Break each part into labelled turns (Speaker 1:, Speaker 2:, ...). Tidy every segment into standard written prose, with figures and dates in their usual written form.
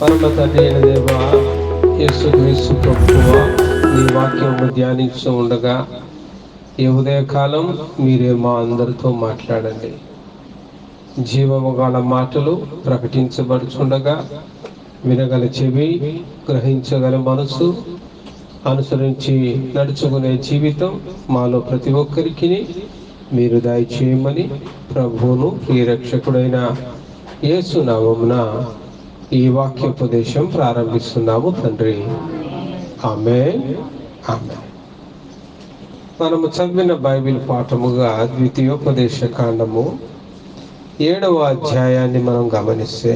Speaker 1: పరమ తండ్రి అయిన దేవా, యేసుక్రీస్తు ప్రభువా, నీ వాక్యము ధ్యానిస్తూ ఉండగా ఈ ఉదయకాలం మీరే మా అందరితో మాట్లాడండి. జీవము గల మాటలు ప్రకటించబడుచుండగా వినగల చెవి, గ్రహించగల మనసు, అనుసరించి నడుచుకునే జీవితం మాలో ప్రతి ఒక్కరికి మీరు దయచేయమని ప్రభువును ప్రియరక్షకుడైన యేసు నామమున ఈ వాక్యోపదేశం ప్రారంభిస్తున్నాము తండ్రి. ఆమేన్. ఆమేన్. మనము చదివిన బైబిల్ పాఠముగా ద్వితీయోపదేశ కాండము 7వ అధ్యాయాన్ని మనం గమనిస్తే,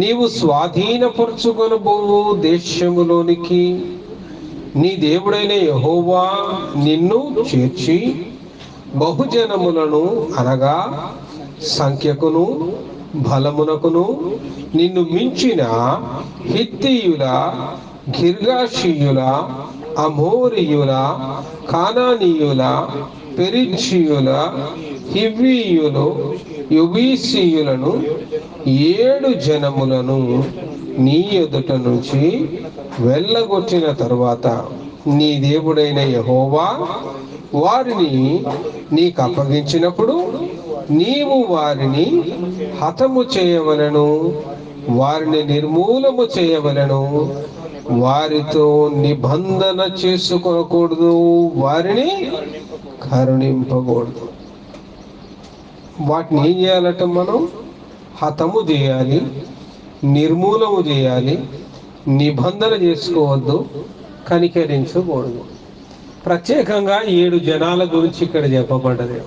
Speaker 1: నీవు స్వాధీనపరుచుకొనబోవు దేశములోనికి నీ దేవుడైన యెహోవా నిన్ను చేర్చి బహుజనములను అనగా సంఖ్యకును బలమునకును నిన్ను మించిన హిత్తీయుల, గిర్గాషీయుల, అమోరీయుల, కానానీయుల, పెరిజ్జీయుల, హివ్వీయులు, యెబూసీయులను 7 జనములను నీ ఎదుట నుంచి వెళ్ళగొట్టిన తరువాత నీ దేవుడైన యెహోవా వారిని నీకు అప్పగించినప్పుడు నీవు వారిని హతము చేయవలెను, వారిని నిర్మూలము చేయవలెను, వారితో నిబంధన చేసుకొనకూడదు, వారిని కరుణింపకూడదు. వాటిని ఏం చేయాలట? మనం హతము చేయాలి, నిర్మూలము చేయాలి, నిబంధన చేసుకోవద్దు, కనికరించకూడదు. ప్రత్యేకంగా 7 జనాల గురించి ఇక్కడ చెప్పబడ్డది.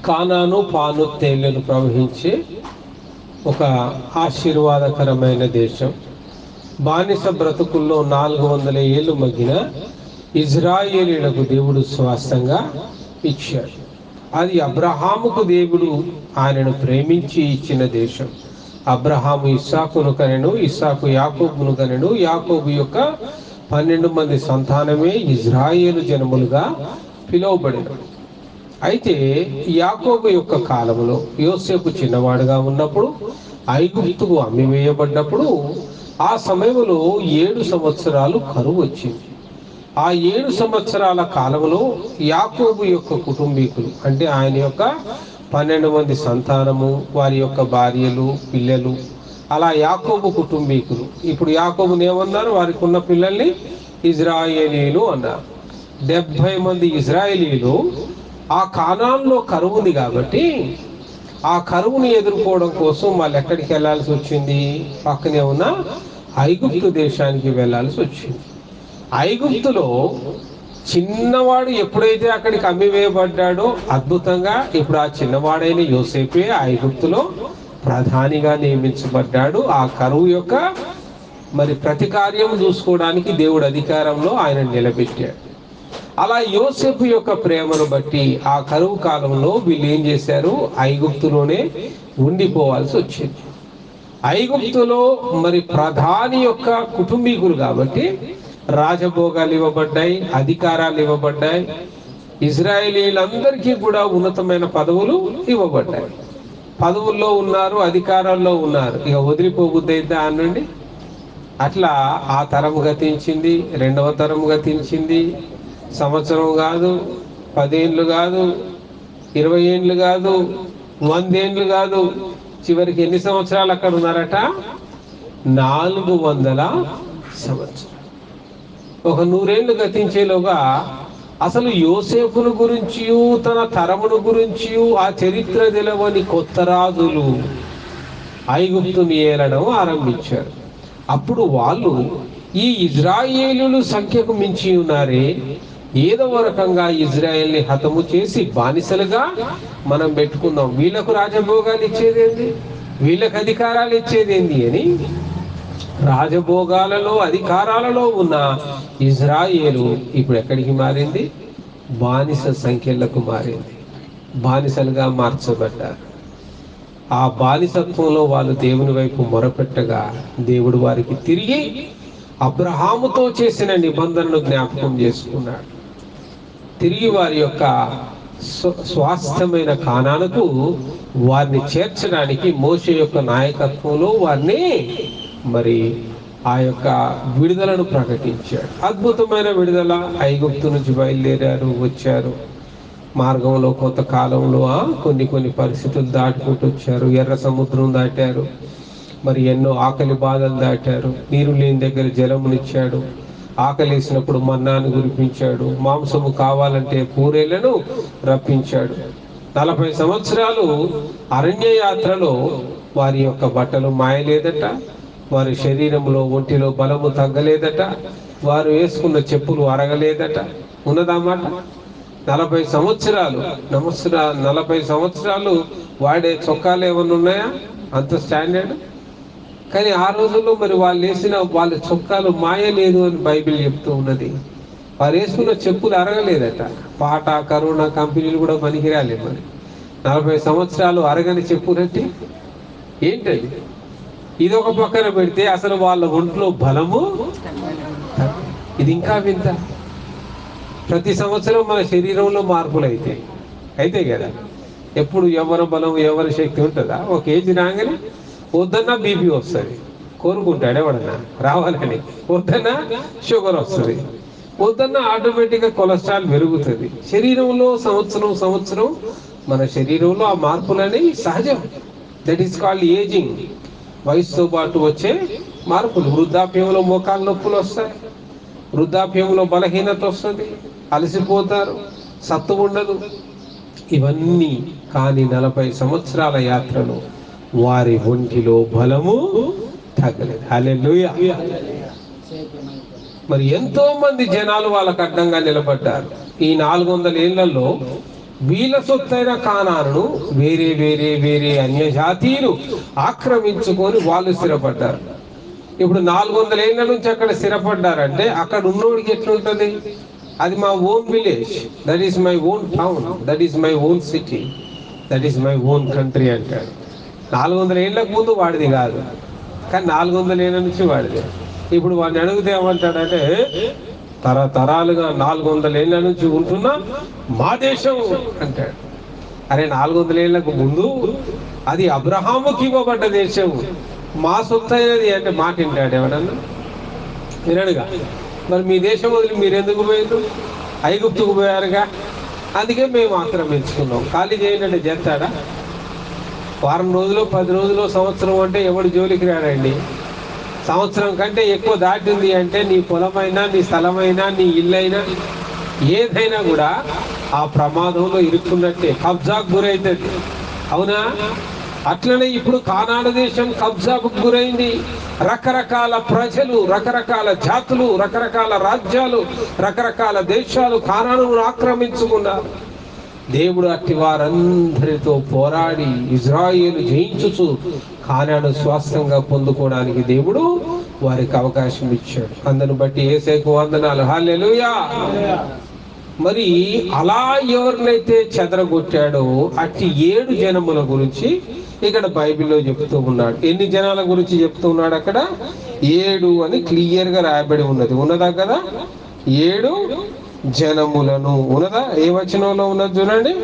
Speaker 1: కానాను, పాను, తేళ్లను ప్రవహించే ఒక ఆశీర్వాదకరమైన దేశం. బానిస బ్రతుకుల్లో 400 ఏళ్ళు మగ్గిన ఇజ్రాయేలీలకు దేవుడు స్వాస్థంగా ఇచ్చాడు. అది అబ్రహాముకు దేవుడు ఆయనను ప్రేమించి ఇచ్చిన దేశం. అబ్రహాము ఇస్సాకును కనెను, ఇస్సాకు యాకోబును కనెను, యాకోబు యొక్క 12 మంది సంతానమే ఇజ్రాయేలు జనములుగా పిలువబడిన. అయితే యాకోబు యొక్క కాలంలో యోసేపు చిన్నవాడుగా ఉన్నప్పుడు ఐగుప్తుకు అమ్మివేయబడ్డప్పుడు ఆ సమయంలో 7 సంవత్సరాలు కరువు వచ్చింది. ఆ 7 సంవత్సరాల కాలంలో యాకోబు యొక్క కుటుంబీకులు, అంటే ఆయన యొక్క 12 మంది సంతానము, వారి యొక్క భార్యలు, పిల్లలు, అలా యాకోబు కుటుంబీకులు. ఇప్పుడు యాకోబుని ఏమన్నారు? వారికి ఉన్న పిల్లల్ని ఇజ్రాయేలీలు అన్నారు. 70 మంది ఇజ్రాయేలీలు ఆ కానాన్లో కరువు ఉంది కాబట్టి ఆ కరువుని ఎదుర్కోవడం కోసం వాళ్ళు ఎక్కడికి వెళ్ళాల్సి వచ్చింది? పక్కనే ఉన్న ఐగుప్తు దేశానికి వెళ్ళాల్సి వచ్చింది. ఐగుప్తులో చిన్నవాడు ఎప్పుడైతే అక్కడికి అమ్మివేయబడ్డాడో అద్భుతంగా ఇప్పుడు ఆ చిన్నవాడైన యోసేపే ఐగుప్తులో ప్రధానిగా నియమించబడ్డాడు. ఆ కరువు యొక్క ప్రతి కార్యం చూసుకోవడానికి దేవుడు అధికారంలో ఆయన నిలబెట్టాడు. అలా యోసేపు యొక్క ప్రేమను బట్టి ఆ కరువు కాలంలో వీళ్ళు ఏం చేశారు? ఐగుప్తులోనే ఉండిపోవాల్సి వచ్చింది. ఐగుప్తులో ప్రధాని యొక్క కుటుంబీకులు కాబట్టి రాజభోగాలు ఇవ్వబడ్డాయి, అధికారాలు ఇవ్వబడ్డాయి. ఇజ్రాయేలీలందరికీ కూడా ఉన్నతమైన పదవులు ఇవ్వబడ్డాయి. పదవుల్లో ఉన్నారు, అధికారాల్లో ఉన్నారు. ఇక వదిలిపోబుద్దైతే అనండి. అట్లా ఆ తరం గతించింది, 2వ తరం గతించింది. సంవత్సరం కాదు, 10 ఏళ్ళు కాదు, 20 ఏళ్ళు కాదు, 100 ఏళ్ళు కాదు, చివరికి ఎన్ని సంవత్సరాలు అక్కడ ఉన్నారట? 400 సంవత్సరాలు. ఒక 100 ఏళ్ళు గతించేలోగా అసలు యోసేపును గురించి, తన తరమును గురించి ఆ చరిత్ర తెలవని కొత్త రాజులు ఐగుప్తుని ఏలడం ఆరంభించారు. అప్పుడు వాళ్ళు ఈ ఇజ్రాయేలుల సంఖ్యకు మించి ఉన్నారే, ఏదో రకంగా ఇజ్రాయేల్ని హతము చేసి బానిసలుగా మనం పెట్టుకుందాం, వీళ్ళకు రాజభోగాలు ఇచ్చేదేంది, వీళ్ళకు అధికారాలు ఇచ్చేదేంది అని రాజభోగాలలో, అధికారాలలో ఉన్న ఇజ్రాయేలు ఇప్పుడు ఎక్కడికి మారింది? బానిస సంఖ్యలకు మారింది. బానిసలుగా మార్చబడ్డారు. ఆ బానిసత్వంలో వాళ్ళు దేవుని వైపు మొరపెట్టగా దేవుడు వారికి తిరిగి అబ్రహాముతో చేసిన నిబంధనను జ్ఞాపకం చేసుకున్నాడు. తిరిగి వారి యొక్క స్వాస్థ్యమైన కానానుకు వారిని చేర్చడానికి మోషే యొక్క నాయకత్వంలో వారిని మరి ఆ యొక్క విడుదలను ప్రకటించాడు. అద్భుతమైన విడుదల. ఐగుప్తు నుంచి బయలుదేరారు, వచ్చారు. మార్గంలో కొంతకాలంలో కొన్ని పరిస్థితులు దాటుకుంటూ వచ్చారు. ఎర్ర సముద్రం దాటారు. మరి ఎన్నో ఆకలి బాధలు దాటారు. నీరు లేని దగ్గర జలమునిచ్చాడు. ఆకలేసినప్పుడు మన్నాను కురిపించాడు. మాంసము కావాలంటే పూరేళ్లను రప్పించాడు. 40 సంవత్సరాలు అరణ్య యాత్రలో వారి యొక్క బట్టలు మాయలేదట, వారి శరీరంలో ఒంటిలో బలము తగ్గలేదట, వారు వేసుకున్న చెప్పులు అరగలేదట. ఉన్నదన్నమాట. 40 సంవత్సరాలు 40 సంవత్సరాలు వాడే చొక్కాలు ఏమన్నా ఉన్నాయా అంత స్టాండర్డ్? కానీ ఆ రోజుల్లో మరి వాళ్ళు వేసిన వాళ్ళ చొక్కాలు మాయ లేదు అని బైబిల్ చెప్తూ ఉన్నది. వారు వేసుకున్న చెప్పులు అరగలేదట. పాట కరోనా కంపెనీలు కూడా పనికిరాలేదు. మరి 40 సంవత్సరాలు అరగని చెప్పులంటే ఏంటది? ఇది ఒక పక్కన పెడితే అసలు వాళ్ళ ఒంట్లో బలము, ఇది ఇంకా వింత. ప్రతి సంవత్సరం మన శరీరంలో మార్పులు అయితే కదా. ఎప్పుడు ఎవరి బలం ఎవరి శక్తి ఉంటుందా? ఒక ఏజ్ రాగానే వద్దన్నా బీపీ వస్తుంది, కోరుకుంటాడు ఎవడన్నా రావాలని. వద్దన్నా షుగర్ వస్తుంది, వద్దన్నా ఆటోమేటిక్గా కొలెస్ట్రాల్ పెరుగుతుంది. శరీరంలో సంవత్సరం మన శరీరంలో ఆ మార్పులు అనేవి సహజం. That is called ageing. వయసుతో పాటు వచ్చే మార్పులు. వృద్ధాప్యంలో మోకాళ్ళ నొప్పులు వస్తాయి, వృద్ధాప్యంలో బలహీనత వస్తుంది, అలసిపోతారు, సత్తు ఉండదు. ఇవన్నీ కానీ 40 సంవత్సరాల యాత్రలో వారి ఒంటిలో బలము తగ్గలేదు. హల్లెలూయా. మరి ఎంతో మంది జనాలు వాళ్ళకు అడ్డంగా నిలబడ్డారు. ఈ 400 ఏళ్లలో వీళ్ళ సొత్తైన కానాను వేరే అన్యజాతీయులు ఆక్రమించుకొని వాళ్ళు స్థిరపడ్డారు. ఇప్పుడు 400 ఏళ్ల నుంచి అక్కడ స్థిరపడ్డారంటే అక్కడ ఉన్నోడికి ఎట్లుంటుంది? అది మా own village, that is my own town, that is my own city, that is my own country అంటాడు. 400 ఏళ్ళకు ముందు వాడిది కాదు, కానీ 400 ఏళ్ళ నుంచి వాడిది. ఇప్పుడు వాడిని అడిగితే ఏమంటాడంటే తరతరాలుగా 400 ఏళ్ళ నుంచి ఉంటున్నా మా దేశం అంటాడు. అరే 400 ఏళ్లకు ముందు అది అబ్రహాముకి ఇవ్వబడ్డ దేశం, మా సొత్తు అయినది అంటే మాట వింటాడు ఎవడన్నా? వినడుగా. మరి మీ దేశం వదిలి మీరు ఎందుకు పోయారు? ఐగుప్తుకు పోయారుగా, అందుకే మేము ఆక్రమించుకున్నాం. ఖాళీ చేయండి చేస్తాడా? వారం రోజులు 10 రోజులు సంవత్సరం అంటే ఎవడు జోలికి రాడండి. సంవత్సరం కంటే ఎక్కువ దాటింది అంటే నీ పొలమైనా నీ స్థలమైనా నీ ఇల్లైనా ఏదైనా కూడా ఆ ప్రమాదంలో ఇరుక్కున్నట్టే, కబ్జాకు గురైతుంది. అవునా? అట్లనే ఇప్పుడు కానాను దేశం కబ్జాకు గురైంది. రకరకాల ప్రజలు, రకరకాల జాతులు, రకరకాల రాజ్యాలు, రకరకాల దేశాలు కానానును ఆక్రమించుకున్నారు. దేవుడు అట్టి వారందరితో పోరాడి ఇజ్రాయేలు జయించుచు కానాను స్వాస్థ్యంగా పొందుకోవడానికి దేవుడు వారికి అవకాశం ఇచ్చాడు. అందును బట్టి యేసేకు వందనాలు. హల్లెలూయా. మరి అలా ఎవరినైతే చెదరగొట్టాడో అట్టి 7 జనముల గురించి ఇక్కడ బైబిల్లో చెప్తూ ఉన్నాడు. ఎన్ని జనాల గురించి చెప్తూ ఉన్నాడు అక్కడ? 7 అని క్లియర్ గా రాయబడి ఉన్నది. ఉన్నదా కదా? 7 జనములను. ఉన్నదా? ఏ వచనంలో ఉన్నది చూడండి.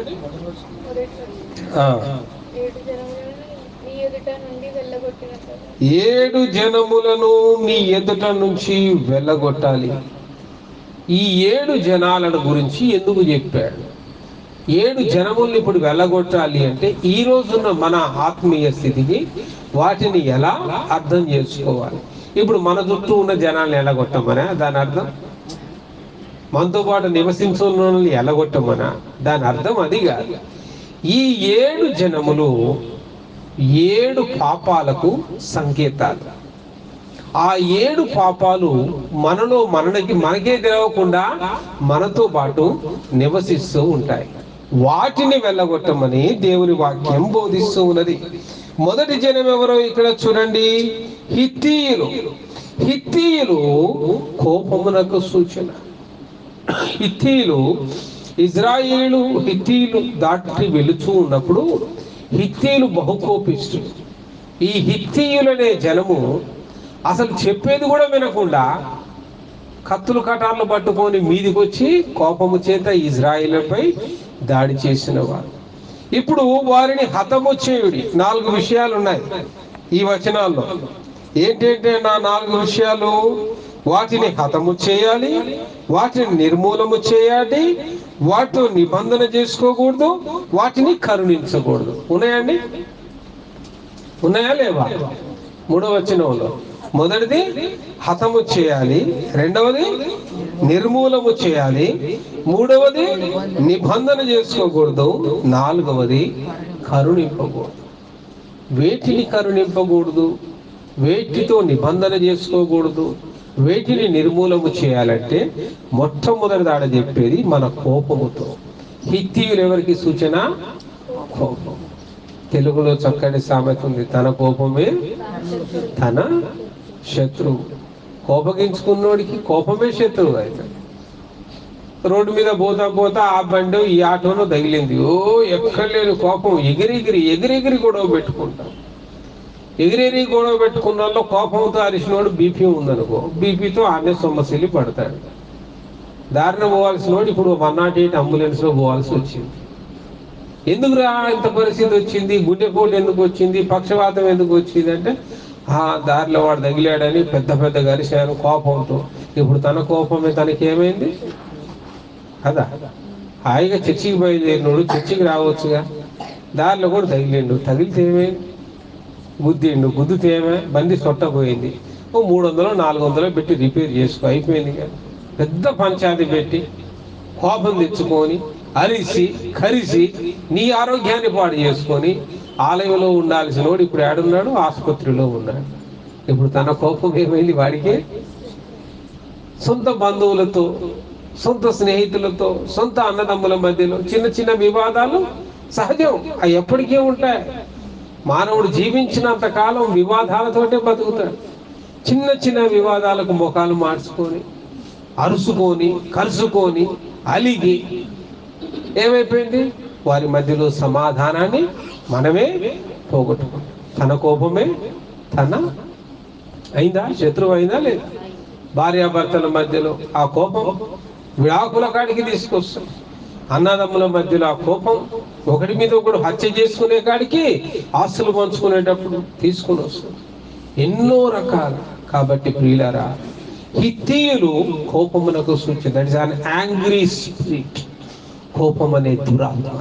Speaker 1: 7 జనములను నీ ఎదుట నుంచి వెళ్ళగొట్టాలి. ఈ 7 జనాలను గురించి ఎందుకు చెప్పాడు? 7 జనములను ఇప్పుడు వెళ్ళగొట్టాలి అంటే ఈ రోజున్న మన ఆత్మీయ స్థితికి వాటిని ఎలా అర్థం చేసుకోవాలి? ఇప్పుడు మన చుట్టూ ఉన్న జనాలను ఎలాగొట్టమనా దాని అర్థం? మనతో పాటు నివసించున్న ఎలాగొట్టమనా దాని అర్థం? అది కాదు. ఈ 7 జనములు 7 పాపాలకు సంకేతాలు. ఆ 7 పాపాలు మనలో మనకే తెలవకుండా మనతో పాటు నివసిస్తూ ఉంటాయి. వాటిని వెళ్ళగొట్టమని దేవుని వాక్యం బోధిస్తూ ఉన్నది. మొదటి జనం ఎవరో ఇక్కడ చూడండి. హిత్తీయులు. హిత్తీయులు కోపమునకు సూచన. హిత్తీయులు ఇజ్రాయేలు హిత్తీయులు దాటి వెళుతూ ఉన్నప్పుడు హిత్తీయులు బహుకోపిస్తున్నారు. ఈ హిత్తీయులనే జనము అసలు చెప్పేది కూడా వినకుండా కత్తులు కటార్లు పట్టుకొని మీదికి వచ్చి కోపము చేత ఇజ్రాయేలుపై దాడి చేసిన వారు. ఇప్పుడు వారిని హతము చేయుడి. 4 విషయాలు ఉన్నాయి ఈ వచనాల్లో. ఏంటంటే నా 4 విషయాలు: వాటిని హతము చేయాలి, వాటిని నిర్మూలము చేయాలి, వాటితో నిబంధన చేసుకోకూడదు, వాటిని కరుణించకూడదు. ఉన్నాయండి? ఉన్నాయా లేవా? 3వ వచనంలో మొదటిది హతము చేయాలి, రెండవది నిర్మూలము చేయాలి, మూడవది నిబంధన చేసుకోకూడదు, నాలుగవది కరుణింపకూడదు. వేటిని కరుణింపకూడదు, వేటితో నిబంధన చేసుకోకూడదు, వేటిని నిర్మూలము చేయాలంటే మొట్టమొదటి ఆడ చెప్పేది మన కోపముతో. హిత్తీయులు ఎవరికి సూచన? కోపం. తెలుగులో చక్కటి సామెత ఉంది, తన కోపమే తన శత్రువు. కోపగించుకున్నోడికి కోపమే శత్రువు. అయితే రోడ్డు మీద పోతా ఆ బండి ఈ ఆటోలో తగిలింది, ఓ ఎక్కడ లేని కోపం, ఎగిరెగిరి గొడవ పెట్టుకుంటాం. ఎగిరేరి గొడవ పెట్టుకున్న వాళ్ళు కోపంతో అరిసినోడు బీపీ ఉందనుకో, బీపీతో ఆనే సొమ్మసిల్లి పడతాడు. దారిన పోవాల్సిన వాడు ఇప్పుడు 108 అంబులెన్స్లో పోవాల్సి వచ్చింది. ఎందుకురా ఇంత పరిస్థితి వచ్చింది, గుండెపోటు ఎందుకు వచ్చింది, పక్షవాతం ఎందుకు వచ్చింది అంటే దారిలో వాడు తగిలాడని పెద్ద గరిశాను కోపంతో. ఇప్పుడు తన కోపమే తనకేమైంది కదా. హాయిగా చర్చికి బయలుదేరినోడు చర్చికి రావచ్చుగా, దారిలో కూడా తగిలిండు, తగిలితే ఏమైంది, గుద్దితే ఏమే, బండి సొట్టపోయింది, ఓ 300 400 పెట్టి రిపేర్ చేసుకో, అయిపోయింది కదా. పెద్ద పంచాయతీ పెట్టి కోపం తెచ్చుకొని అరిసి కరిసి నీ ఆరోగ్యాన్ని పాడు చేసుకొని ఆలయంలో ఉండాల్సిన వాడు ఇప్పుడు ఏడున్నాడు, ఆసుపత్రిలో ఉన్నాడు. ఇప్పుడు తన కోపం ఏమైంది వాడికి? సొంత బంధువులతో, సొంత స్నేహితులతో, సొంత అన్నదమ్ముల మధ్యలో చిన్న వివాదాలు సహజం, అవి ఎప్పటికీ ఉంటాయి. మానవుడు జీవించినంత కాలం వివాదాలతోటే బతుకుతాడు. చిన్న వివాదాలకు ముఖాలు మార్చుకొని అరుసుకొని కలుసుకొని అలిగి ఏమైపోయింది, వారి మధ్యలో సమాధానాన్ని మనమే పోగొట్టుకున్నాం. తన కోపమే తన అయిందా, శత్రువు అయిందా లేదా? భార్యాభర్తల మధ్యలో ఆ కోపం విడాకుల కాడికి తీసుకొస్తాం. అన్నదమ్ముల మధ్యలో ఆ కోపం ఒకటి మీద ఒకడు హత్య చేసుకునే కాడికి, ఆస్తులు పంచుకునేటప్పుడు తీసుకుని వస్తుంది. ఎన్నో రకాలు. కాబట్టి ప్రియులారా, హిత్తీయులు కోపమునకు సూచన. That is an angry spirit. కోపం అనే దురాత్మ.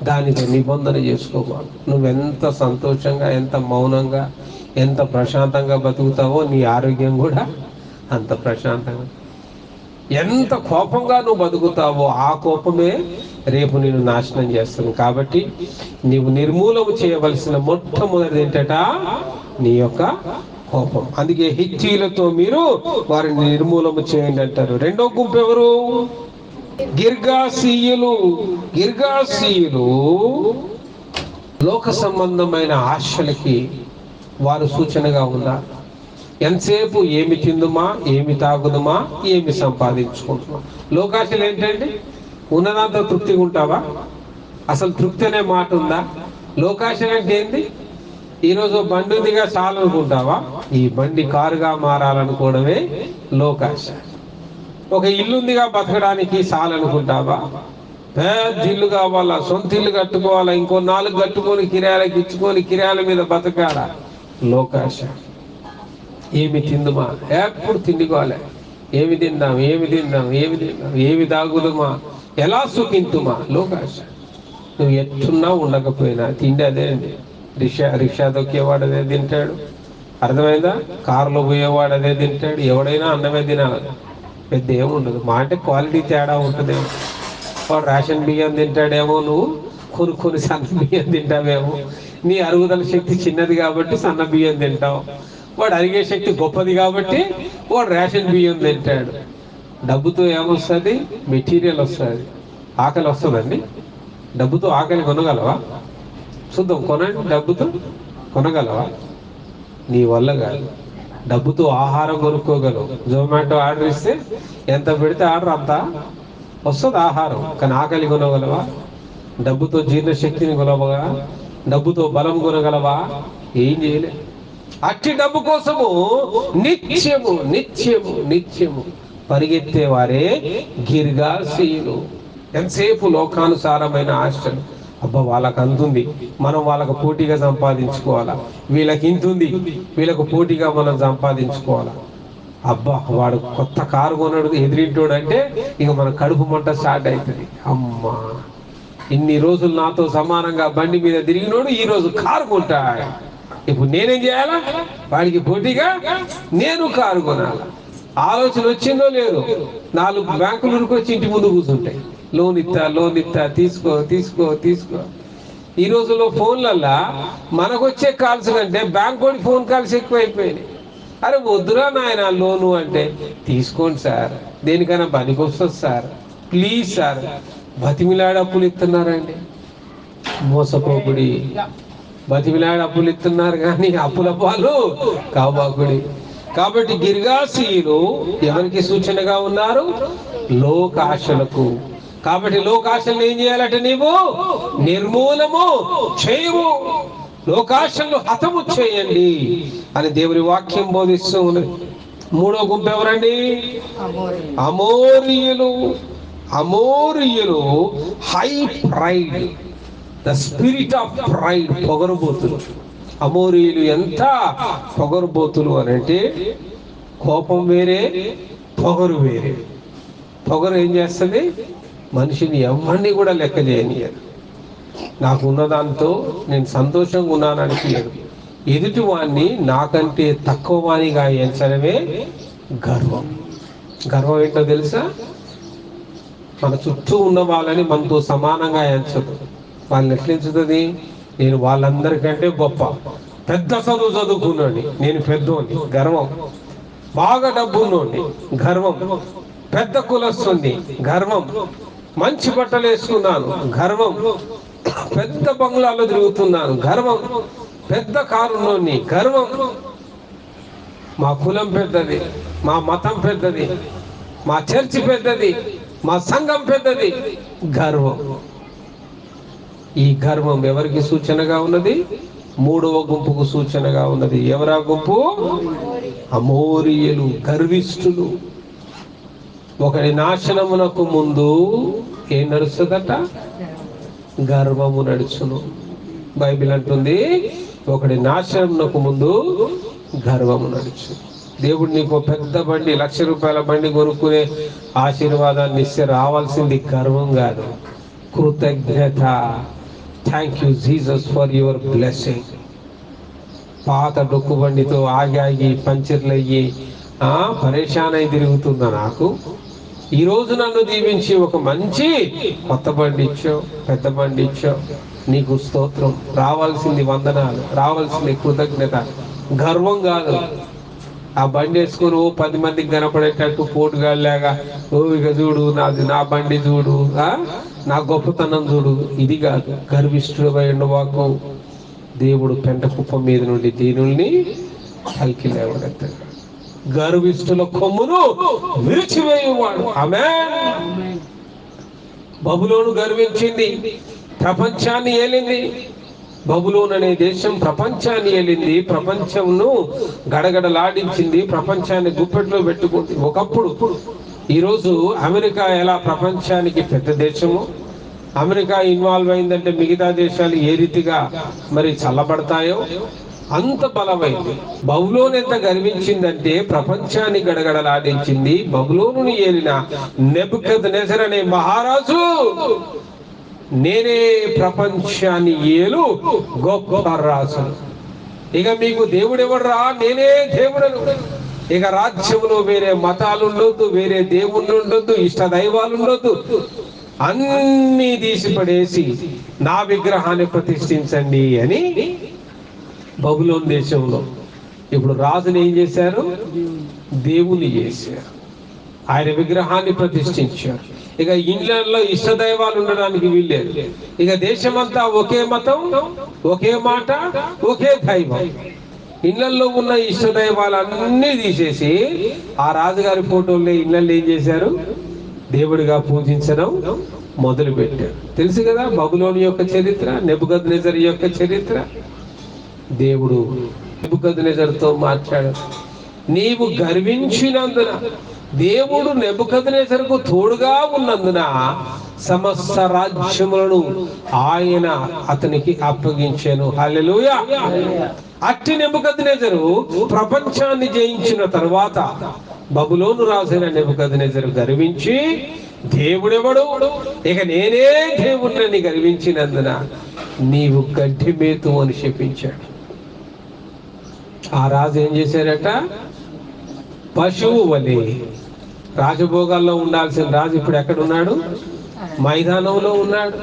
Speaker 1: దానితో నిబంధన చేసుకోవాలి. నువ్వెంత సంతోషంగా, ఎంత మౌనంగా, ఎంత ప్రశాంతంగా బతుకుతావో నీ ఆరోగ్యం కూడా అంత ప్రశాంతంగా. ఎంత కోపంగా నువ్వు బతుకుతావో ఆ కోపమే రేపు నేను నాశనం చేస్తాను. కాబట్టి నీవు నిర్మూలన చేయవలసిన మొట్టమొదటిది ఏంటట? నీ యొక్క కోపం. అందుకే హిత్తీయులతో మీరు వారిని నిర్మూలన చేయండి అంటారు. రెండో గుంపు ఎవరు? గిర్గాషీయులు. గిర్గాషీయులు లోక సంబంధమైన ఆశలకి వారు సూచనగా ఉన్నారు. ఎంతసేపు ఏమి తిందుమా, ఏమి తాగుదుమా, ఏమి సంపాదించుకుంటుమా. లోకాశలు ఏంటండి? ఉన్నదాంతో తృప్తిగా ఉంటావా? అసలు తృప్తి అనే మాట ఉందా? లోకాశలు అంటే ఏంటి? ఈరోజు బండి ఉందిగా చాలు అనుకుంటావా? ఈ బండి కారుగా మారాలనుకోవడమే లోకాశ. ఒక ఇల్లుందిగా బతకడానికి చాలనుకుంటావా? పెద్ద ఇల్లు కావాలా, సొంత ఇల్లు కట్టుకోవాలా, ఇంకో 4 కట్టుకొని కిరాయిలకు ఇచ్చుకొని కిరాయిల మీద బతకాలా, లోకాశ. ఏమి తిందుమా, ఎప్పుడు తిండికోలే. ఏమి తిందాం, ఏమి తాగుదుమా, ఎలా సుఖింతుమా, లోకాశ. నువ్వు ఎట్టున్నా ఉండకపోయినా తిండి అదే అండి. రిక్షా దొక్కేవాడు అదే తింటాడు, అర్థమైందా? కారులో పోయేవాడు అదే తింటాడు. ఎవడైనా అన్నమే తినాలి, పెద్ద ఏముండదు. మా అంటే క్వాలిటీ తేడా ఉంటుందేమో. వాడు రేషన్ బియ్యం తింటాడేమో, నువ్వు కొనుక్కొని సన్న బియ్యం తింటావేమో. నీ అరుగుదల శక్తి చిన్నది కాబట్టి సన్న బియ్యం తింటావు. వాడు అరిగే శక్తి గొప్పది కాబట్టి వాడు రేషన్ బియ్యం తింటాడు. డబ్బుతో ఏమొస్తుంది? మెటీరియల్ వస్తుంది. ఆకలి వస్తుందండి? డబ్బుతో ఆకలి కొనగలవా? చూద్దాం, కొనండి. డబ్బుతో కొనగలవా? నీ వల్ల కాదు. డబ్బుతో ఆహారం కొనుక్కోగలవు. జొమాటో ఆర్డర్ ఇస్తే ఎంత పెడితే ఆర్డర్ అంతా వస్తుంది ఆహారం. కానీ ఆకలి కొనగలవా? డబ్బుతో జీర్ణశక్తిని కొనగలవా? డబ్బుతో బలం కొనగలవా? ఏం చేయలే. అట్టి డబ్బు కోసము నిత్యము నిత్యము నిత్యము పరిగెత్తేవారే గిర్గాసీయులు. ఎంతసేపు లోకానుసారమైన ఆశలు. అబ్బా వాళ్ళకి అంతుంది, మనం వాళ్ళకు పోటీగా సంపాదించుకోవాలా, వీళ్ళకి ఇంతుంది, వీళ్ళకు పోటీగా మనం సంపాదించుకోవాలా. అబ్బా వాడు కొత్త కారు కొన్నాడు ఎదిరింటోడు అంటే ఇక మన కడుపు మంట స్టార్ట్ అవుతుంది. అమ్మా ఇన్ని రోజులు నాతో సమానంగా బండి మీద తిరిగినోడు ఈ రోజు కారు కొంటాడు, ఇప్పుడు నేనేం చేయాలా, వాడికి పోటీగా నేను కారు కొనాలా. ఆలోచన వచ్చిందో లేదు, 4 బ్యాంకులు ఉరికొచ్చి ఇంటి ముందు కూర్చుంటాయి, లోన్ ఇస్తా తీసుకో తీసుకో తీసుకో. ఈ రోజుల్లో ఫోన్లల్లా మనకొచ్చే కాల్స్ కంటే బ్యాంక్ కోడి ఫోన్ కాల్స్ ఎక్కువైపోయినాయి. అరే వద్దురా నాయన లోను అంటే, తీసుకోండి సార్, దేనికైనా పనికి వస్తుంది సార్, ప్లీజ్ సార్. బతిమిలాడి అప్పులు ఇస్తున్నారండి, మోసపోకుడి. బతిమిలాడి అప్పులు ఇస్తున్నారు కానీ అప్పుల పాలు కాబాకుడి. కాబట్టి గిర్గాసీయులు ఎవరికి సూచనగా ఉన్నారు? లోకాశలకు. కాబట్టి లోకాశలను ఏం చేయాలంటే నీవు నిర్మూలము చేయము, లోకాశలను హతము చేయండి అని దేవుని వాక్యం బోధిస్తూ ఉన్నది. 3వ గుంపు ఎవరండి? అమోరీయులు. అమోరీయులు high pride, the spirit of pride, పొగరుబోతులు. అమోరీయులు ఎంత పొగరుబోతులు అని అంటే, కోపం వేరే, పొగరు వేరే. పొగరు ఏం చేస్తుంది? మనిషిని ఎవరిని కూడా లెక్క చేయనియదు. నాకున్న దాంతో నేను సంతోషంగా ఉన్నాను అనిపించదు. ఎదుటి వాడిని నాకంటే తక్కువ వానిగా ఎంచడమే గర్వం. గర్వం ఏంటో తెలుసా? మన చుట్టూ ఉన్న వాళ్ళని మనతో సమానంగా ఎంచదు. వాళ్ళని ఎట్లా ఎంచుతుంది? నేను వాళ్ళందరికంటే గొప్ప, పెద్ద చదువు చదువుకున్నాండి, నేను పెద్దోని, గర్వం. బాగా డబ్బున్నోండి, గర్వం. పెద్ద కులస్తుంది, గర్వం. మంచి బట్టలు వేసుకున్నాను, గర్వం. పెద్ద బంగ్లాలో తిరుగుతున్నాను, గర్వం. పెద్ద కారున్నోని, గర్వం. మా కులం పెద్దది, మా మతం పెద్దది, మా చర్చి పెద్దది, మా సంఘం పెద్దది, గర్వం. ఈ గర్వం ఎవరికి సూచనగా ఉన్నది? 3వ గుంపుకు సూచనగా ఉన్నది. ఎవరా గుంపు? అమోరీయులు, గర్విష్ఠులు. ఒకరి నాశనమునకు ముందు ఏం నడుస్తుందట? గర్వము నడుచును. బైబిల్ అంటుంది, ఒకడి నాశనమునకు ముందు గర్వము నడుచు. దేవుడు నీకు పెద్ద బండి, ₹1,00,000 బండి కొనుక్కునే ఆశీర్వాదాన్ని ఇస్తే రావాల్సింది గర్వం కాదు, కృతజ్ఞత. Thank you Jesus for your blessing. పాత డొక్కు బండితో ఆగి పంచర్లు అయ్యి పరేషాన్ అయి తిరుగుతున్నా నాకు ఈరోజు నన్ను దీవించి ఒక మంచి కొత్త బండి ఇచ్చావు, పెద్ద బండి ఇచ్చావు, నీకు స్తోత్రం. రావాల్సింది వందనాలు, రావాల్సింది కృతజ్ఞత, గర్వం కాదు. ఆ బండి వేసుకొని 10 మందికి కనపడేటట్టు పోటుగాళ్ళలాగా, ఇక చూడు నాది, నా బండి చూడు, నా గొప్పతనం చూడు, ఇది కాదు. గర్విష్ఠుడై ఉండవాకు. దేవుడు పెంట కుప్ప మీద నుండి దీనుల్ని పైకి లేవనెత్తాడు. గర్విష్ఠుల కొమ్మును విరిచివేయువాడు. ఆమేన్. బబులోను గర్వించింది, ప్రపంచాన్ని ఏలింది. బబులోన్ అనే దేశం ప్రపంచాన్ని ఏలింది, ప్రపంచంను గడగడలాడించింది, ప్రపంచాన్ని గుప్పెట్లో పెట్టుకుంది ఒకప్పుడు. ఈరోజు అమెరికా ఎలా ప్రపంచానికి పెద్ద దేశము, అమెరికా ఇన్వాల్వ్ అయిందంటే మిగతా దేశాలు ఏ రీతిగా మరి చల్లబడతాయో అంత బలమైంది. బబులోన్ ఎంత గర్వించిందంటే ప్రపంచాన్ని గడగడలాడించింది. బబులోనుని ఏలిన నెబుకద్నెజర్ అనే మహారాజు, నేనే ప్రపంచాన్ని ఏలు గొప్ప రాజు, ఇక మీకు దేవుడు ఎవడురా, నేనే దేవుడను. ఇక రాజ్యంలో వేరే మతాలు ఉండొద్దు, వేరే దేవుళ్ళు ఉండొద్దు, ఇష్ట దైవాలు ఉండొద్దు, అన్నీ తీసిపడేసి నా విగ్రహాన్ని ప్రతిష్ఠించండి అని బబులోన్ దేశంలో ఇప్పుడు రాజుని ఏం చేశారు? దేవుని చేశారు, ఆయన విగ్రహాన్ని ప్రతిష్ఠించారు. ఇక ఇంగ్లాండ్లో ఇష్ట దైవాలు ఉండడానికి వీల్లేదు. ఇక దేశమంతా ఒకే మతం, ఒకే మాట, ఒకే దైవం. ఇళ్లలో ఉన్న ఇష్ట దైవాలన్నీ తీసేసి ఆ రాజుగారి ఫోటోల్లో ఇళ్లలో ఏం చేశారు? దేవుడిగా పూజించడం మొదలు పెట్టారు. తెలుసు కదా బబులోను యొక్క చరిత్ర, నెబుకద్నెజర్ యొక్క చరిత్ర. దేవుడు నెబుకద్నెజరుతో మాట్లాడాడు. నీవు గర్వించినందున, దేవుడు నెబుకద్నెజరుకు తోడుగా ఉన్నందున సమస్త రాజ్యములను ఆయన అతనికి అప్పగించాను. హల్లెలూయా. అట్టి నెబుకద్నెజరు ప్రపంచాన్ని జయించిన తర్వాత బబులోను రాజైన నెబుకద్నెజరు గర్వించి, దేవుడెవడు, ఇక నేనే దేవుడిని గర్వించినందున నీవు గడ్డి మేతు అని శపించాడు. ఆ రాజు ఏం చేశారట? పశువు వలె, రాజభోగాల్లో ఉండాల్సిన రాజు ఇప్పుడు ఎక్కడున్నాడు? మైదానంలో ఉన్నాడు.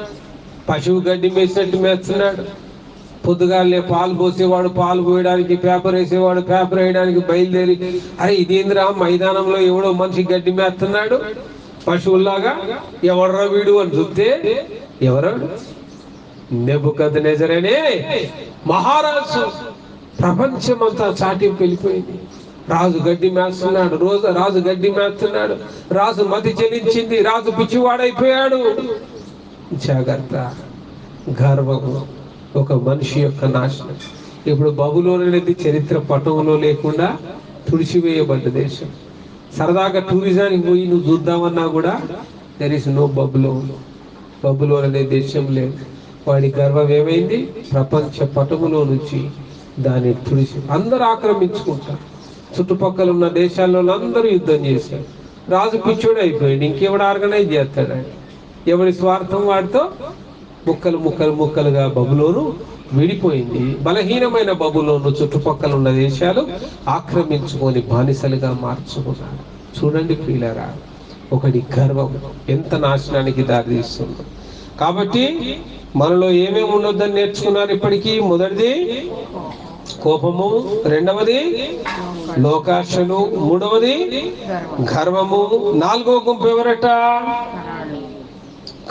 Speaker 1: పశువు గడ్డి మేసినట్టు మేస్తున్నాడు. పొద్దుగాలే పాలు పోసేవాడు పాలు పోయడానికి, పేపర్ వేసేవాడు పేపర్ వేయడానికి బయలుదేరి, అరే ఇదేంద్రా మైదానంలో ఎవడో మనిషి గడ్డి మేస్తున్నాడు పశువుల్లాగా, ఎవడ్రా వీడు అని చూస్తే ఎవరాడు? నెబుకద్నెజరనే మహారాజు. ప్రపంచమంతా చాటింపు వెళ్ళిపోయింది. రాజు గడ్డి మేస్తున్నాడు, రాజు గడ్డి మేస్తున్నాడు. రాజు మతి చెలించింది, రాజు పిచ్చివాడైపోయాడు. జాగ్రత్త. గర్వము ఒక మనిషి యొక్క నాశనం. ఇప్పుడు బబులోను అనేది చరిత్ర పటంలో లేకుండా తుడిచివేయబడ్డ దేశం. సరదాగా టూరిజానికి పోయి నువ్వు చూద్దామన్నా కూడా దెర్ ఇస్ నో బబులోను. బబులోను అనే దేశం లేదు. వాడి గర్వం ఏమైంది? ప్రపంచ పటములో నుంచి దాన్ని తుడిచి అందరూ ఆక్రమించుకుంటారు. చుట్టుపక్కల ఉన్న దేశాల్లో అందరూ యుద్ధం చేశారు. రాజు పిచ్చోడు అయిపోయాడు. ఇంకెవడు ఆర్గనైజ్ చేస్తాడు? ఎవడి స్వార్థం వాడితో ముక్కలు ముక్కలు ముక్కలుగా బబులోను విడిపోయింది. బలహీనమైన బబులోను చుట్టుపక్కల ఉన్న దేశాలు ఆక్రమించుకొని బానిసలుగా మార్చుకున్నాడు. చూడండి ప్రియులారా, ఒకటి గర్వం ఎంత నాశనానికి దారితీస్తుంది. కాబట్టి మనలో ఏమేమి ఉండొద్దని నేర్చుకున్నారు ఇప్పటికీ? మొదటిది కోపము, రెండవది లోకాశలు, మూడవది గర్వము, నాలుగో గుంపు ఎవరట?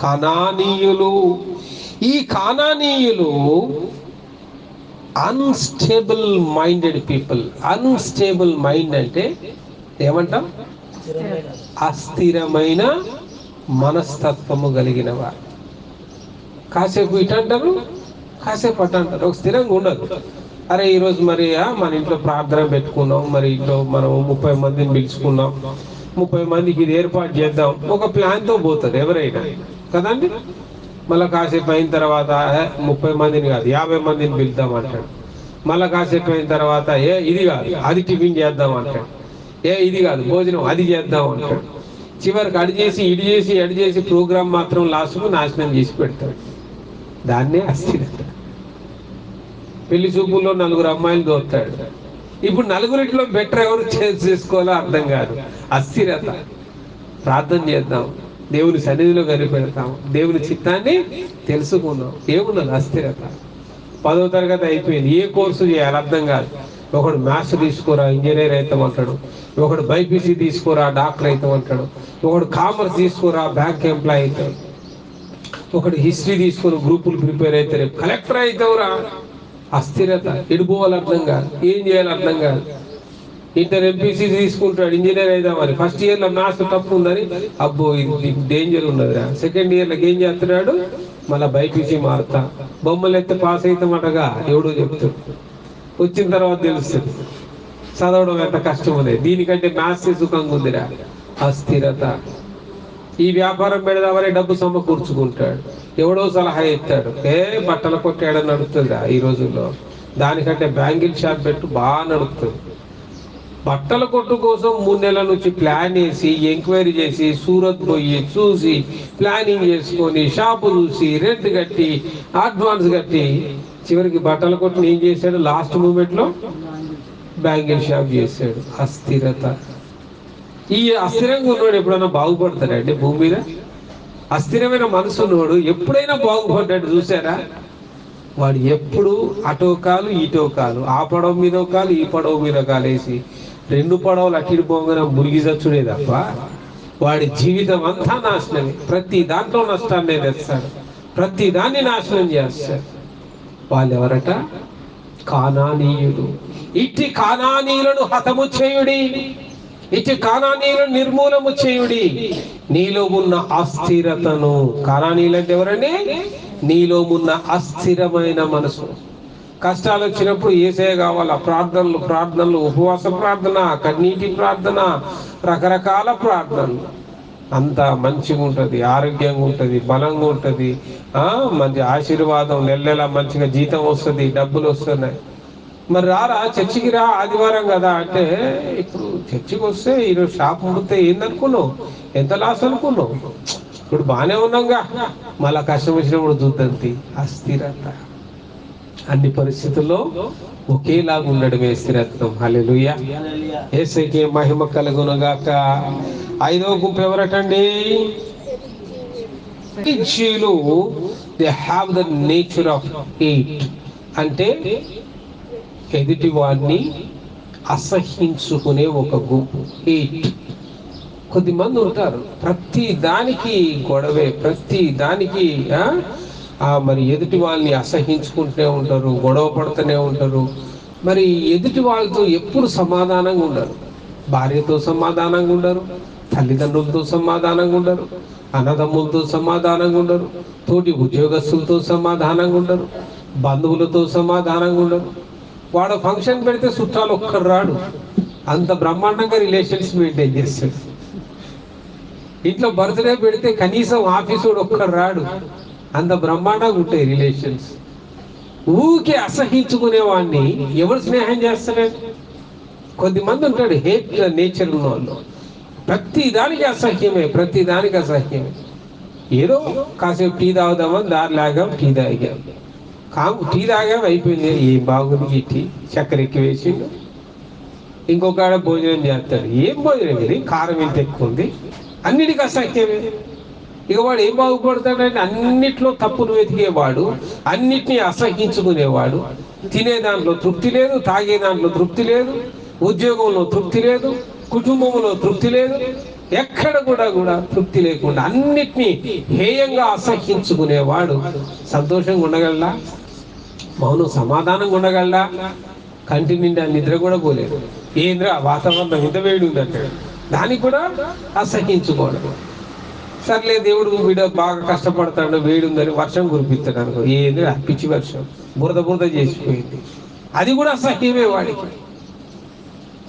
Speaker 1: కానానీయులు. ఈ కానానీయులు unstable minded people. Unstable mind అంటే ఏమంటాం? అస్థిరమైన మనస్తత్వము కలిగిన వారు. కాసేపు ఇటు అంటారు, కాసేపు అటు అంటారు, ఒక స్థిరంగా ఉండదు. అరే ఈరోజు మరి మన ఇంట్లో ప్రార్థన పెట్టుకున్నాం, మరి ఇంట్లో మనం 30 మందిని పిలుచుకున్నాం, 30 మందికి ఇది ఏర్పాటు చేద్దాం, ఒక ప్లాన్తో పోతారు ఎవరైనా కదండి. మళ్ళీ కాసేపు అయిన తర్వాత 30 మందిని కాదు 50 మందిని పిలుద్దాం అంటాడు. మళ్ళీ కాసేపు అయిన తర్వాత ఇది కాదు అది టిఫిన్ చేద్దాం అంటాడు. ఇది కాదు భోజనం అది చేద్దాం అంటాడు. చివరికి అడి చేసి ప్రోగ్రామ్ మాత్రం లాస్ట్కు నాశనం చేసి పెడతాడు. దాన్నే అస్థిరత. పెళ్లి చూపుల్లో 4 అమ్మాయిలు దోస్తాడు. ఇప్పుడు 4 బెటర్ ఎవరు చేసుకోవాలో అర్థం కాదు. అస్థిరత. ప్రార్థన చేద్దాం, దేవుని సన్నిధిలో కనిపెడతాం, దేవుని చిత్తాన్ని తెలుసుకుందాం. ఏమున్నది? అస్థిరత. 10వ తరగతి అయిపోయింది, ఏ కోర్సు చేయాలి అర్థం కాదు. ఒకడు మ్యాథ్స్ తీసుకోరా ఇంజనీర్ అవుతామంటాడు, ఒకడు బైపీసీ తీసుకోరా డాక్టర్ అవుతామంటాడు, ఒకడు కామర్స్ తీసుకోరా బ్యాంక్ ఎంప్లాయ్ అవుతాడు, ఒకడు హిస్టరీ తీసుకొని గ్రూపులు ప్రిపేర్ అయితే రేపు కలెక్టర్ అవుతావురా. అస్థిరత. ఎడిపోవాలి అర్థం కాదు, ఏం చేయాలి అర్థం కాదు. ఇంటర్ ఎంపీసీ తీసుకుంటాడు ఇంజనీర్ అయిదామని, ఫస్ట్ ఇయర్లో మ్యాథ్స్ తప్పు ఉందని అబ్బో ఇది డేంజర్ ఉన్నది. సెకండ్ ఇయర్లోకి ఏం చేస్తున్నాడు? మళ్ళీ బైపీసీ మారుతా, బొమ్మలు ఎత్తే పాస్ అవుతామటగా ఎవడో చెప్తాడు. వచ్చిన తర్వాత తెలుస్తుంది చదవడం ఎంత కష్టం అనేది. దీనికంటే మ్యాథ్స్ సుఖంగా ఉందిరా. అస్థిరత. ఈ వ్యాపారం పెడదామని డబ్బు సమకూర్చుకుంటాడు, ఎవడో సలహా ఇస్తాడు, బట్టల కొట్టు ఏడ నడుస్తుందా ఈ రోజుల్లో, దానికంటే బ్యాంగిల్ షాప్ పెట్టు బాగా నడుస్తుంది. బట్టల కొట్టు కోసం 3 నెలల నుంచి ప్లాన్ వేసి ఎంక్వైరీ చేసి సూరత్ పోయి చూసి ప్లానింగ్ చేసుకొని షాపు చూసి రెంట్ కట్టి అడ్వాన్స్ కట్టి చివరికి బట్టల కొట్టుని ఏం చేశాడు? లాస్ట్ మూమెంట్లో బ్యాంగిల్ షాప్ చేశాడు. అస్థిరత. ఈ అస్థిరంగా ఉన్నవాడు ఎప్పుడైనా బాగుపడతాడండి భూమి మీద? అస్థిరమైన మనసు ఉన్నవాడు ఎప్పుడైనా బాగుపడ్డాడు చూసారా? వాడు ఎప్పుడు అటో కాలు ఇటో కాలు, ఆ పడవ మీద కాలు ఈ పడవ మీద కాలు వేసి 2 పడవలు అటు పోగానే మురిగి చచ్చుడే తప్ప వాడి జీవితం అంతా నాశనమే. ప్రతి దాంట్లో నష్టాన్ని తెస్తాడు, ప్రతి దాన్ని నాశనం చేస్తాడు. వాళ్ళు ఎవరట? కానానీయులు. ఇట్టి కానానీయులను హతము చేయుడి, ఇట్టి కానానీయులను నిర్మూలము చేయుడి. నీలో ఉన్న అస్థిరతను. కానానీయులు అంటే ఎవరండి? నీలో ఉన్న అస్థిరమైన మనసు. కష్టాలు వచ్చినప్పుడు యేసయ్య కావాలా, ప్రార్థనలు, ఉపవాస ప్రార్థన, కన్నీటి ప్రార్థన, రకరకాల ప్రార్థనలు. అంత మంచిగా ఉంటుంది, ఆరోగ్యంగా ఉంటుంది, బలంగా ఉంటుంది, మంచి ఆశీర్వాదం, నెల మంచిగా జీతం వస్తుంది, డబ్బులు వస్తున్నాయి. మరి రారా చర్చికి రా, ఆదివారం కదా అంటే, ఇప్పుడు చర్చికి వస్తే ఈరోజు షాప్ ముడితే ఏందనుకున్నావు, ఎంత లాస్ అనుకున్నావు? ఇప్పుడు బాగానే ఉన్నాంగా, మళ్ళా కష్టం వచ్చినప్పుడు చూద్దంతి అస్థిరత. అన్ని పరిస్థితుల్లో ఒకేలాగా ఉండడమే స్థిరత్వం. హల్లెలూయా, యేసయ్యకే మహిమ కలుగునుగాక. 5వ గుంపు ఎవరటండి? They have the nature of hate, అంటే ఎదుటి వాడిని అసహించుకునే ఒక గుంపు. హేట్. కొద్దిమంది ఉంటారు ప్రతి దానికి గొడవే, ప్రతి దానికి మరి ఎదుటి వాళ్ళని అసహించుకుంటూనే ఉంటారు, గొడవ పడుతూనే ఉంటారు. మరి ఎదుటి వాళ్ళతో ఎప్పుడు సమాధానంగా ఉండరు. భార్యతో సమాధానంగా ఉండరు, తల్లిదండ్రులతో సమాధానంగా ఉండరు, అన్నదమ్ములతో సమాధానంగా ఉండరు, తోటి ఉద్యోగస్తులతో సమాధానంగా ఉండరు, బంధువులతో సమాధానంగా ఉండరు. వాడు ఫంక్షన్ పెడితే చుట్టాలు ఒక్కరు రాడు, అంత బ్రహ్మాండంగా రిలేషన్స్ మెయింటైన్ చేస్తాడు. ఇంట్లో బర్త్డే పెడితే కనీసం ఆఫీసు ఒక్కరు రాడు, అంత బ్రహ్మాండంగా ఉంటాయి రిలేషన్స్. ఊకే అసహించుకునేవాడిని ఎవరు స్నేహం చేస్తారండి? కొద్దిమంది ఉంటాడు హేట్ నేచర్ ఉన్న వాళ్ళు, ప్రతి దానికి అసహ్యమే, ప్రతి దానికి అసహ్యమే. ఏదో కాసేపు టీ తాగుదామని దారి లాగాం, టీ తాగాం, టీ తాగాం, అయిపోయింది. ఏం బాగుంది టీ, చక్కెర ఎక్కువ వేసిండు. ఇంకొక భోజనం చేస్తాడు, ఏం భోజనం ఇది, కారం ఎంత ఎక్కువ ఉంది, అన్నిటికీ అసహ్యమే. ఇక వాడు ఏం బాగుపడతాడంటే అన్నిట్లో తప్పును వెతికేవాడు, అన్నిటినీ అసహించుకునేవాడు. తినే దాంట్లో తృప్తి లేదు, తాగే దాంట్లో తృప్తి లేదు, ఉద్యోగంలో తృప్తి లేదు, కుటుంబంలో తృప్తి లేదు, ఎక్కడ కూడా తృప్తి లేకుండా అన్నిటినీ హేయంగా అసహించుకునేవాడు సంతోషంగా ఉండగలడా? మౌనం సమాధానంగా ఉండగలడా? కంటి నిండా నిద్ర కూడా పోలేదు. ఏంద్రా వాతావరణం ఇంత వేడి ఉందంటాడు, దానికి కూడా అసహించుకోవడం. సర్లే దేవుడు వీడ బాగా కష్టపడతాడు, వేడి ఉందని వర్షం కురిపిస్తాడు అనుకో, ఏంది పిచ్చి వర్షం, బురద చేసిపోయింది, అది కూడా అసహ్యమే వాడికి.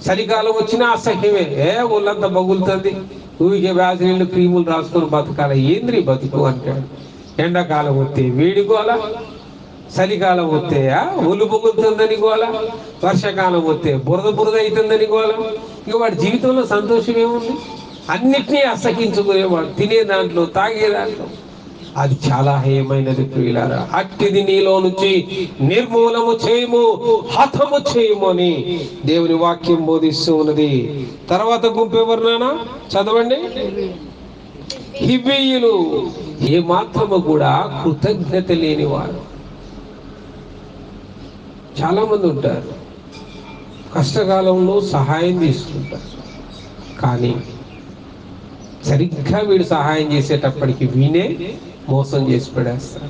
Speaker 1: చలికాలం వచ్చినా అసహ్యమే, ఒళ్ళంతా బగులుతుంది, ఊరికే వ్యాసనీళ్ళు క్రీములు రాసుకొని బతకాలి, ఏంద్రీ బతుకు అంటాడు. ఎండాకాలం వస్తే వేడిగోల, చలికాలం వస్తే ఒళ్ళు బొగులుతుందని గోల, వర్షాకాలం వస్తే బురద అవుతుందని గోల. ఇక వాడి జీవితంలో సంతోషం ఏముంది? అన్నిటినీ అసహించుకునేవాడు, తినే దాంట్లో, తాగే దాంట్లో. అది చాలా హేయమైనది ప్రియులారా. అట్టిది నీలో నుంచి నిర్మూలము చేయము, హతము చేయము అని దేవుని వాక్యం బోధిస్తూ ఉన్నది. తర్వాత గుంపు ఎవరినైనా చదవండి. హివ్వీయులు, ఏ మాత్రము కూడా కృతజ్ఞత లేనివారు. చాలా మంది ఉంటారు, కష్టకాలంలో సహాయం తీసుకుంటారు, కానీ సరిగ్గా వీడు సహాయం చేసేటప్పటికి వీనే మోసం చేసి పడేస్తాడు.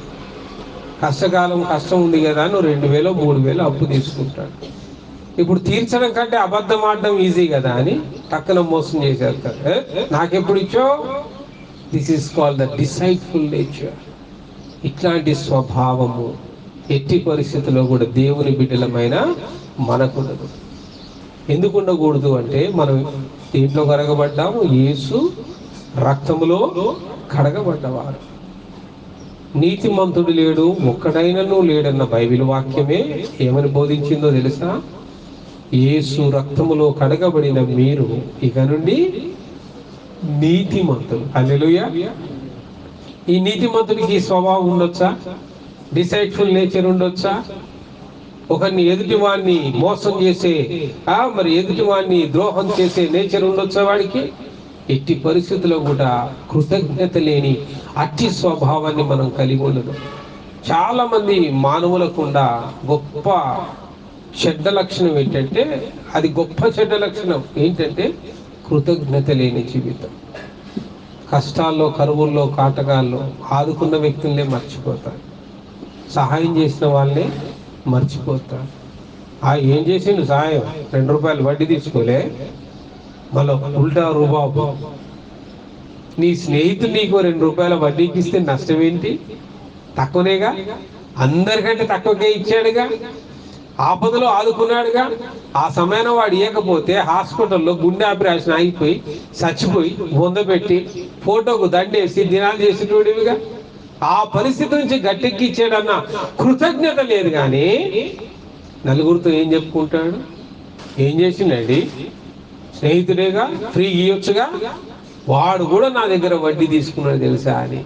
Speaker 1: కష్టం ఉంది కదా, నువ్వు 2000 3000 అప్పు తీసుకుంటాడు. ఇప్పుడు తీర్చడం కంటే అబద్ధం ఆడడం ఈజీ కదా అని టక్కున మోసం చేసేస్తాడు. నాకెప్పుడు ఇచ్చో? This is called the deceitful nature. ఇట్లాంటి స్వభావము ఎట్టి పరిస్థితుల్లో కూడా దేవుని బిడ్డలమైన మనకుండదు. ఎందుకు ఉండకూడదు అంటే, మనం దీంట్లో కడగబడ్డాము, యేసు రక్తములో కడగబడ్డవారు. నీతిమంతుడు లేడు, ఒక్కడైనను లేడన్న బైబిల్ వాక్యమే ఏమని బోధించిందో తెలుసా? యేసు రక్తములో కడగబడిన మీరు ఇక నుండి నీతిమంతులు. హల్లెలూయా. ఈ నీతిమంతుడికి స్వభావం ఉండొచ్చా? డిసైడ్ఫుల్ నేచర్ ఉండొచ్చా? ఒకరిని ఎదుటి వాడిని మోసం చేసే, మరి ఎదుటి వాడిని ద్రోహం చేసే నేచర్ ఉండొచ్చా వాడికి? ఎట్టి పరిస్థితుల్లో కూడా కృతజ్ఞత లేని అట్టి స్వభావాన్ని మనం కలిగి ఉండదు. చాలా మంది మానవులకుండా గొప్ప చెడ్డ లక్షణం ఏంటంటే, అది గొప్ప చెడ్డ లక్షణం ఏంటంటే కృతజ్ఞత లేని జీవితం. కష్టాల్లో, కరువుల్లో, కాటకాల్లో ఆదుకున్న వ్యక్తులనే మర్చిపోతారు, సహాయం చేసిన వాళ్ళనే మర్చిపోతారు. ఏం చేసిండు సహాయం? 2 రూపాయలు వడ్డీ తీసుకోలే, మళ్ళీ ఉల్టా రూబాబు. నీ స్నేహితుడు నీకు 2 రూపాయల వడ్డీకి ఇస్తే నష్టం ఏంటి? తక్కువనేగా, అందరికంటే తక్కువగా ఇచ్చాడుగా. ఆపదలో ఆదుకున్నాడుగా. ఆ సమయాన్ని వాడు ఇవ్వకపోతే హాస్పిటల్లో గుండె ఆపరేషన్ ఆగిపోయి చచ్చిపోయి బొందపెట్టి ఫోటోకు దండేసి దినాలు చేసేటోడివిగా. ఆ పరిస్థితి నుంచి గట్టెక్కిచ్చాడన్న కృతజ్ఞత లేదు. కానీ నలుగురితో ఏం చెప్పుకుంటాడు? ఏం చేసిండండి? స్నేహితుడేగా, ఫ్రీ ఇవ్వచ్చుగా. వాడు కూడా నా దగ్గర వడ్డీ తీసుకున్నాడు తెలుసా అని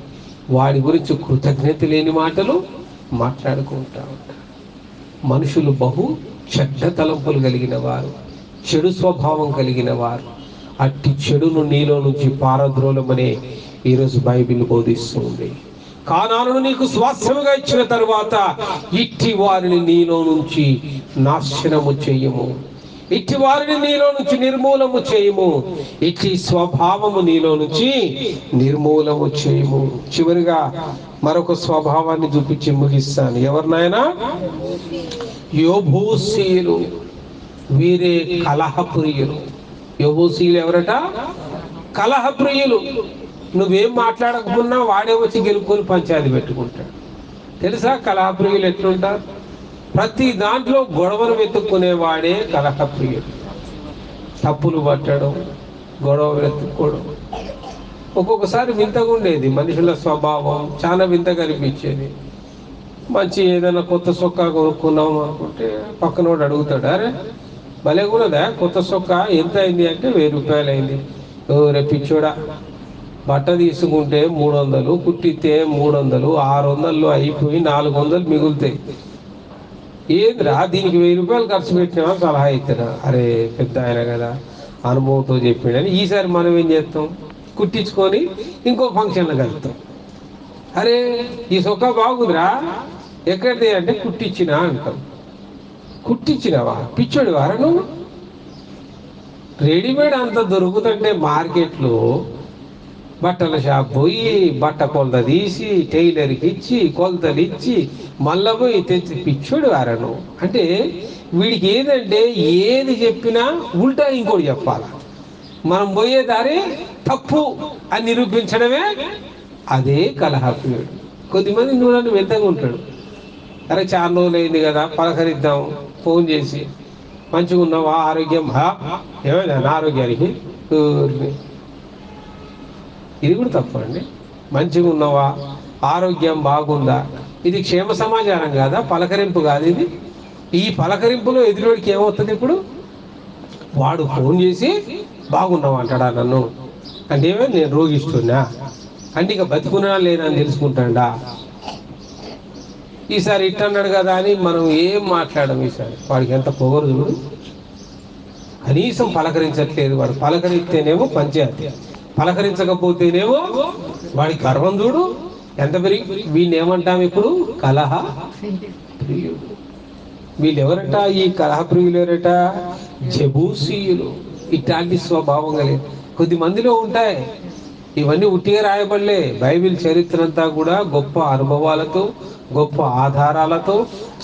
Speaker 1: వాడి గురించి కృతజ్ఞత లేని మాటలు మాట్లాడుకుంటా ఉంటారు. మనుషులు బహు చెడ్డ తలంపులు కలిగిన వారు, చెడు స్వభావం కలిగిన వారు. అట్టి చెడును నీలో నుంచి పారద్రోలమనే ఈరోజు బైబిల్ బోధిస్తుంది. కానానును నీకు స్వాస్థ్యముగా ఇచ్చిన తరువాత ఇట్టి వారిని నీలో నుంచి నాశనము చేయము, ఇట్టి వారిని నీలో నుంచి నిర్మూలము చేయము, ఇట్టి స్వభావము నీలో నుంచి నిర్మూలము చేయము. చివరిగా మరొక స్వభావాన్ని చూపించి ముగిస్తాను. ఎవరినైనా? యోబూసీయులు. వీరే కలహప్రియులు. యోబూసీయులు ఎవరట? కలహప్రియులు. నువ్వేం మాట్లాడకపోయినా వాడే వచ్చి గెలుపుకొని పంచాయతీ పెట్టుకుంటాడు. తెలుసా కలహప్రియులు ఎట్లుంటారు? ప్రతి దాంట్లో గొడవలు వెతుక్కునేవాడే కలహప్రియుడు. తప్పులు పట్టడం, గొడవ వెతుక్కోవడం. ఒక్కొక్కసారి వింతగా ఉండేది మనుషుల స్వభావం, చాలా వింతగా అనిపించేది. మంచి ఏదైనా కొత్త సొక్కా కొనుక్కున్నాం అనుకుంటే పక్కనోడు అడుగుతాడు, అరే భలే కూడాదా కొత్త సొక్కా, ఎంత అయింది అంటే 1000 రూపాయలు అయింది. రేపిచ్చోడా, బట్ట తీసుకుంటే 300, కుట్టితే 300, 600 అయిపోయి 400 మిగులుతాయి. ఏంద్రా దీనికి 1000 రూపాయలు ఖర్చు పెట్టినా సలహా ఇచ్చినా, అరే పెద్ద ఆయన కదా అనుభవంతో చెప్పిండని ఈసారి మనం ఏం చేస్తాం? కుట్టించుకొని ఇంకో ఫంక్షన్లో కలుపుతాం. అరే ఈ సొక్కా బాగుందిరా, ఎక్కడిది అంటే కుట్టించినా అంటాం. కుట్టించినవా? పిచ్చోడు వారా నువ్వు? రెడీమేడ్ అంత దొరుకుతుంటే మార్కెట్లో బట్టల షాప్ పోయి బట్ట కొలత తీసి టైలర్కి ఇచ్చి కొలతలు ఇచ్చి మళ్ళా పోయి తెచ్చి పిచ్చోడు వారా నువ్వు అంటే వీడికి ఏదంటే ఏది చెప్పినా ఉల్టా ఇంకోటి చెప్పాల. మనం పోయే దారి తప్పు అని నిరూపించడమే అదే కలహప్రియుడు. కొద్దిమంది నువ్వు వెంటగా ఉంటాడు. అరే చాలా రోజులు అయింది కదా, పలకరిద్దాం, ఫోన్ చేసి మంచిగా ఉన్నావా, ఆరోగ్యం ఏమైనా నా ఆరోగ్యానికి, ఇది కూడా తప్పండి. మంచిగా ఉన్నావా, ఆరోగ్యం బాగుందా, ఇది క్షేమ సమాచారం కాదా, పలకరింపు కాదు ఇది. ఈ పలకరింపులో ఎదురోడికి ఏమవుతుంది? ఇప్పుడు వాడు ఫోన్ చేసి బాగున్నావా అంటాడా నన్ను అంటే ఏమైనా నేను రోగిస్తున్నా అంటే ఇక బతుకున్నా లేనా అని తెలుసుకుంటాడా? ఈసారి ఇట్టన్నాడు కదా అని మనం ఏం మాట్లాడము. ఈసారి వాడికి ఎంత పొగరు చూడు, కనీసం పలకరించట్లేదు. వాడు పలకరిస్తేనేమో పంచాయతీ, పలకరించకపోతేనేమో వాడి గర్వం చూడు ఎంత పెరిగి. వీళ్ళు ఏమంటాం ఇప్పుడు? కలహ ప్రియుడు. వీళ్ళు ఎవరట? ఈ కలహ ప్రియులు ఎవరట? జబూసీయులు. ఇట్లాంటి స్వభావం కలిగి కొద్ది మందిలో ఉంటాయి. ఇవన్నీ ఉట్టిగా రాయబడలే. బైబిల్ చరిత్ర అంతా కూడా గొప్ప అనుభవాలతో, గొప్ప ఆధారాలతో,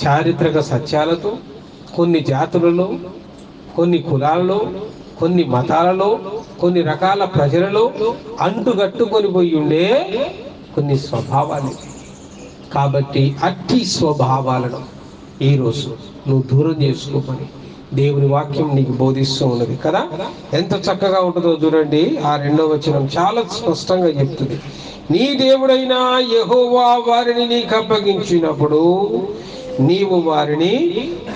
Speaker 1: చారిత్రక సత్యాలతో, కొన్ని జాతులలో, కొన్ని కులాలలో, కొన్ని మతాలలో, కొన్ని రకాల ప్రజలలో అంటుగట్టుకొని పోయి ఉండే కొన్ని స్వభావాలు. కాబట్టి అట్టి స్వభావాలను ఈరోజు నువ్వు దూరం చేసుకోమని దేవుని వాక్యం నీకు బోధిస్తూ ఉన్నది కదా. ఎంత చక్కగా ఉంటుందో చూడండి. ఆ 2వ వచనం చాలా స్పష్టంగా చెప్తుంది. నీ దేవుడైన యెహోవా వారిని నీకు అప్పగించినప్పుడు నీవు వారిని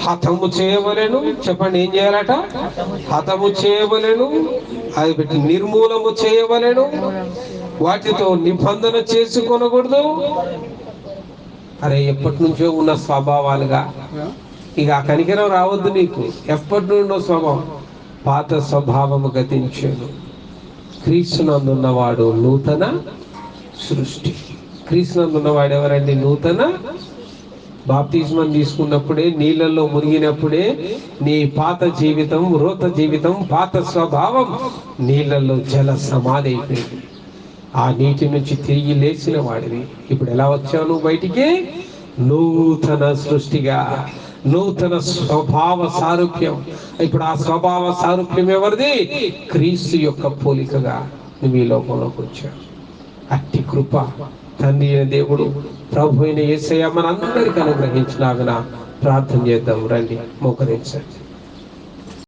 Speaker 1: హతము చేయవలెను. చెప్పండి, ఏం చేయాలట? హతము చేయవలెను. అది పెట్టి నిర్మూలము చేయవలెను. వాటితో నిబంధన చేసుకొనకూడదు. అరే ఎప్పటి నుంచో ఉన్న స్వభావాలుగా ఇక ఆ కనికరం రావద్దు నీకు. ఎప్పటి నుండో స్వభావం, పాత స్వభావము గతించాను. క్రీస్తునందున్నవాడు నూతన సృష్టి. క్రీస్తునందున్నవాడు ఎవరండి? నూతన. బాప్తిస్మం తీసుకున్నప్పుడే, నీళ్ళల్లో మునిగినప్పుడే నీ పాత జీవితం, వృత జీవితం, పాత స్వభావం నీళ్ళల్లో జల సమాధి అయిపోయింది. ఆ నీటి నుంచి తిరిగి లేచిన వాడివి. ఇప్పుడు ఎలా వచ్చావు బయటికి? నూతన సృష్టిగా, నూతన స్వభావ సారూప్యం. ఇప్పుడు ఆ స్వభావ సారూప్యం ఎవరిది? క్రీస్తు యొక్క పోలికగా నువ్వు ఈ లోకంలోకి వచ్చావు. అట్టి కృప, తండ్రి అయిన దేవుడు, ప్రభు అయిన యేసయ్య మనందరికీ అనుగ్రహించలాగున ప్రార్థన చేద్దాం. రండి, మోకరించండి.